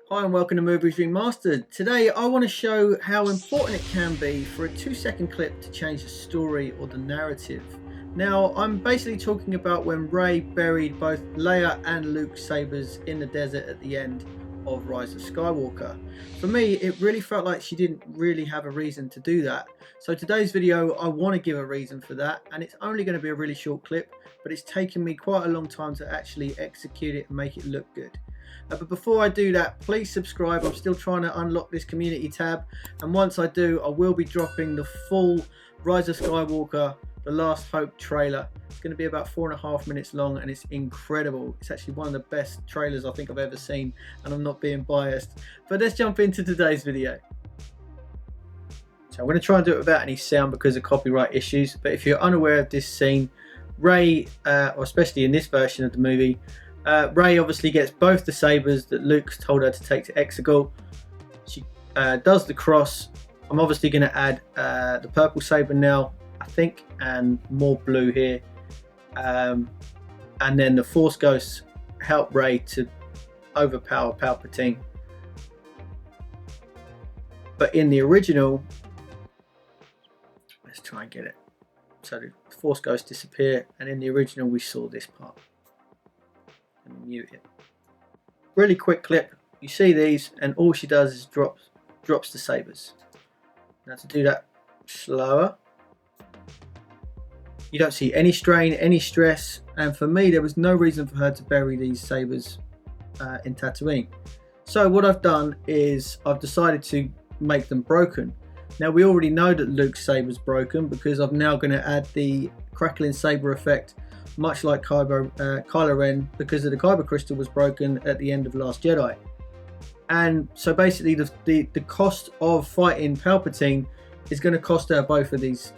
Hi and welcome to Movies Remastered. Today I want to show how important it can be for a 2-second clip to change the story or the narrative. Now I'm basically talking about when Rey buried both Leia and Luke's sabers in the desert at the end of Rise of Skywalker. For me, it really felt like she didn't really have a reason to do that. So today's video, I want to give a reason for that, and it's only going to be a really short clip, but it's taken me quite a long time to actually execute it and make it look good. But before I do that, please subscribe. I'm still trying to unlock this community tab, and once I do, I will be dropping the full Rise of Skywalker The Last Hope trailer. It's going to be about 4.5 minutes long, and it's incredible. It's actually one of the best trailers I think I've ever seen, and I'm not being biased. But let's jump into today's video. So I'm going to try and do it without any sound because of copyright issues, but if you're unaware of this scene, Rey, or especially in this version of the movie, Rey obviously gets both the sabers that Luke's told her to take to Exegol. She does the cross. I'm obviously going to add the purple saber now, I think, and more blue here. And then the Force Ghosts help Rey to overpower Palpatine. But in the original, let's try and get it. So the Force Ghosts disappear, and in the original we saw this part. And mute it. Really quick clip. You see these, and all she does is drops the sabers. Now to do that slower, you don't see any strain, any stress, and for me there was no reason for her to bury these sabers in Tatooine. So what I've done is I've decided to make them broken. Now we already know that Luke's saber's broken because I'm now going to add the crackling saber effect, much like Kylo Ren, because of the Kyber crystal was broken at the end of Last Jedi. And so basically the cost of fighting Palpatine is going to cost her both of these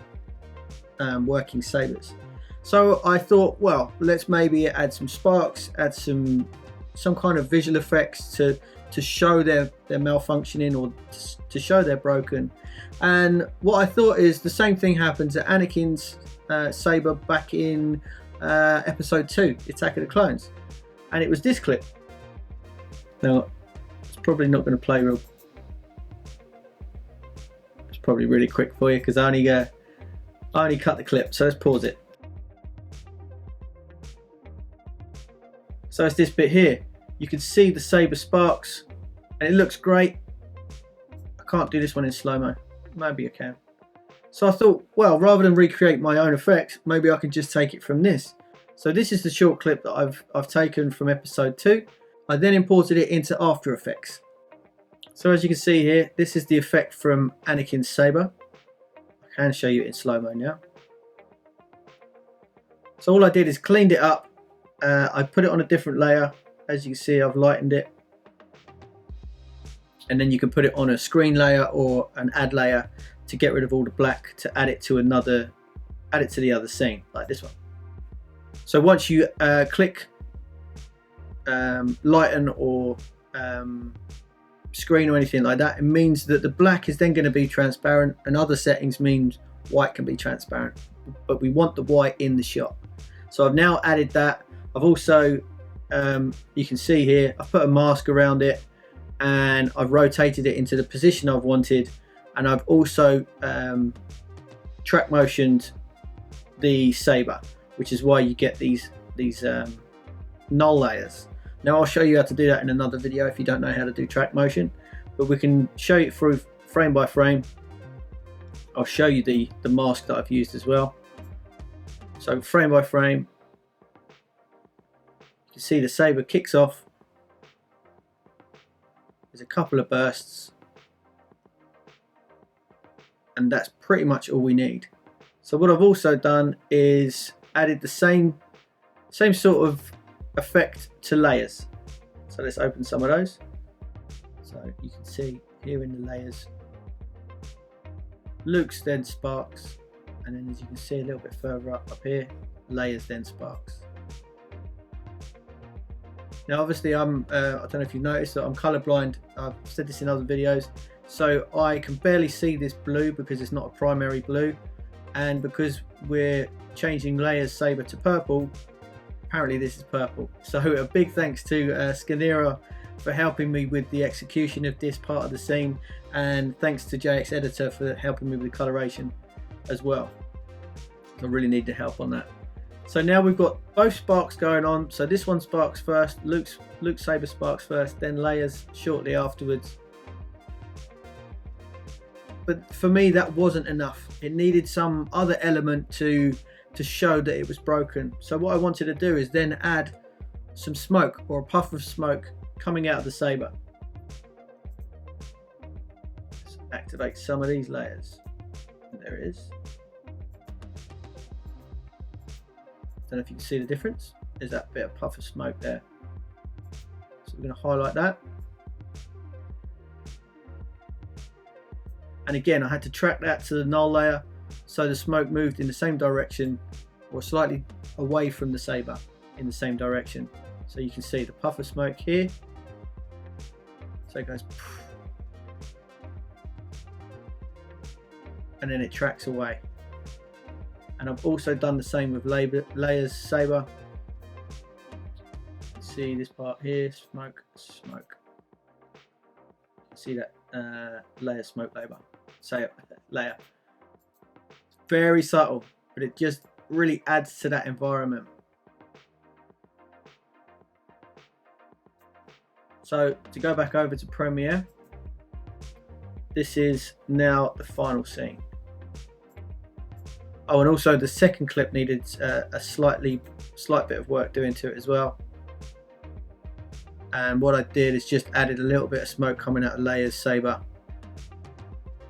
working sabers. So I thought, well, let's maybe add some sparks, add some kind of visual effects to show they're malfunctioning, or to show they're broken. And what I thought is the same thing happens at Anakin's saber back in episode 2, Attack of the Clones, and it was this clip. Now it's probably not going to play real, it's probably really quick for you because I only cut the clip, so let's pause it. So it's this bit here. You can see the saber sparks and it looks great. I can't do this one in slow-mo, maybe I can. So I thought, well, rather than recreate my own effects, maybe I can just take it from this. So this is the short clip that I've taken from episode 2. I then imported it into After Effects. So as you can see here, this is the effect from Anakin's saber. I can show you it in slow-mo now. So all I did is cleaned it up. I put it on a different layer. As you can see, I've lightened it. And then you can put it on a screen layer or an add layer to get rid of all the black, to add it to the other scene, like this one. So once you click lighten or screen or anything like that, it means that the black is then going to be transparent, and other settings means white can be transparent, but we want the white in the shot. So I've now added that. I've also, you can see here, I've put a mask around it, and I've rotated it into the position I've wanted. And I've also track motioned the saber, which is why you get these null layers. Now I'll show you how to do that in another video if you don't know how to do track motion, but we can show you through frame by frame. I'll show you the mask that I've used as well. So frame by frame, you can see the saber kicks off. There's a couple of bursts, and that's pretty much all we need. So what I've also done is added the same sort of effect to layers. So let's open some of those. So you can see here in the layers, Luke's then sparks, and then as you can see a little bit further up here, layers then sparks. Now obviously I don't know if you've noticed that I'm colorblind. I've said this in other videos. So I can barely see this blue because it's not a primary blue, and because we're changing Leia's saber to purple, apparently this is purple. So a big thanks to Skinera for helping me with the execution of this part of the scene, and thanks to JX Editor for helping me with the coloration as well. I really need the help on that. So now we've got both sparks going on. So this one sparks first, Luke's saber sparks first, then Leia's shortly afterwards. But for me, that wasn't enough. It needed some other element to show that it was broken. So what I wanted to do is then add some smoke, or a puff of smoke coming out of the saber. Let's activate some of these layers. There it is. Don't know if you can see the difference. There's that bit of puff of smoke there. So we're going to highlight that. And again, I had to track that to the null layer, so the smoke moved in the same direction, or slightly away from the saber in the same direction. So you can see the puff of smoke here. So it goes, and then it tracks away. And I've also done the same with Leia's saber. See this part here, smoke, smoke. See that Leia smoke Leia. Very subtle, but it just really adds to that environment. So to go back over to Premiere, this is now the final scene. Oh, and also the second clip needed a slight bit of work doing to it as well. And what I did is just added a little bit of smoke coming out of Leia's saber,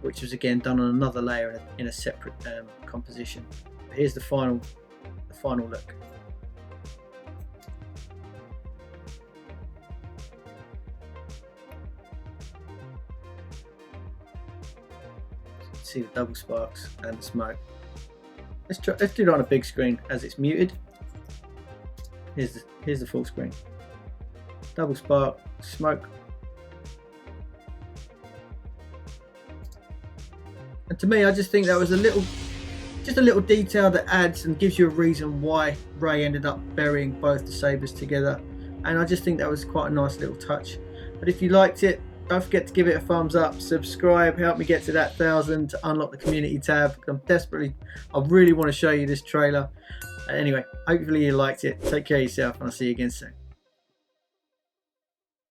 which was again done on another layer in a separate composition. But here's the final look. So you can see the double sparks and the smoke. Let's do it on a big screen as it's muted. Here's the full screen. Double spark, smoke. And to me, I just think that was just a little detail that adds and gives you a reason why Rey ended up burying both the sabers together. And I just think that was quite a nice little touch. But if you liked it, don't forget to give it a thumbs up, subscribe, help me get to that 1,000 to unlock the community tab. I really want to show you this trailer. Anyway, hopefully you liked it. Take care of yourself, and I'll see you again soon.